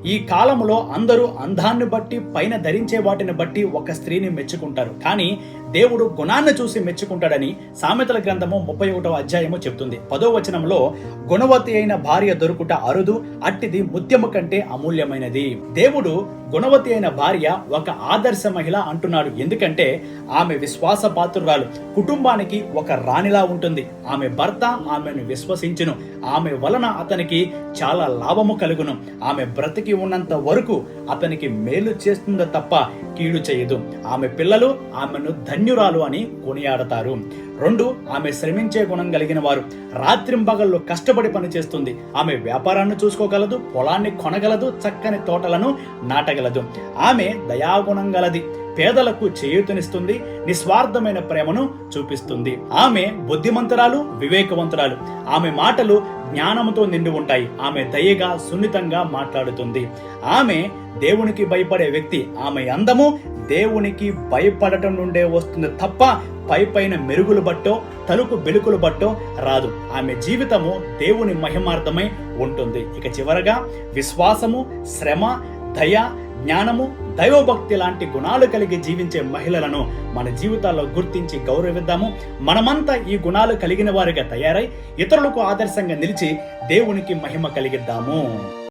ఈ కాలంలో అందరూ అందాన్ని బట్టి, పైన ధరించే వాటిని బట్టి ఒక స్త్రీని మెచ్చుకుంటారు. కానీ దేవుడు గుణాన్ని చూసి మెచ్చుకుంటాడని సామెతల గ్రంథము 31వ అధ్యాయము చెప్తుంది. 10వ వచనంలో గుణవతి అయిన భార్య దొరుకుట అరుదు, అట్టిది ముత్యము కంటే అమూల్యమైనది. దేవుడు గుణవతి అయిన భార్య ఒక ఆదర్శ మహిళ అంటున్నాడు. ఎందుకంటే ఆమె విశ్వాస పాత్రురాలు, కుటుంబానికి ఒక రాణిలా ఉంటుంది. ఆమె భర్త ఆమెను విశ్వసించును, ఆమె వలన అతనికి చాలా లాభము కలుగును. ఆమె బ్రతికి ఉన్నంత వరకు అతనికి మేలు చేస్తుందో తప్ప కీడు చేయదు. ఆమె పిల్లలు ఆమెను ధన్యురాలు అని కొనియాడతారు. 2, ఆమె శ్రమించే గుణం కలిగిన వారు. రాత్రింబగళ్ళు కష్టపడి పనిచేస్తుంది. ఆమె వ్యాపారాన్ని చూసుకోగలదు, పొలాన్ని కొనగలదు, చక్కని తోటలను నాటగలదు. ఆమె దయాగుణం గలది, పేదలకు చేయూతనిస్తుంది, నిస్వార్థమైన ప్రేమను చూపిస్తుంది. ఆమె బుద్ధిమంతురాలు, వివేకవంతురాలు. ఆమె మాటలు జ్ఞానముతో నిండి ఉంటాయి. ఆమె దయగా, సున్నితంగా మాట్లాడుతుంది. ఆమె దేవునికి భయపడే వ్యక్తి. ఆమె అందము దేవునికి భయపడటం నుండే వస్తుంది తప్ప పైపైన మెరుగులు బట్టో, తలుపు బెలుకులు బట్టో రాదు. ఆమె జీవితము దేవుని మహిమార్థమై ఉంటుంది. ఇక చివరగా విశ్వాసము, శ్రమ, దయ, జ్ఞానము, దైవభక్తి లాంటి గుణాలు కలిగి జీవించే మహిళలను మన జీవితాల్లో గుర్తించి గౌరవిద్దాము. మనమంతా ఈ గుణాలు కలిగిన వారిగా తయారై ఇతరులకు ఆదర్శంగా నిలిచి దేవునికి మహిమ కలిగిద్దాము.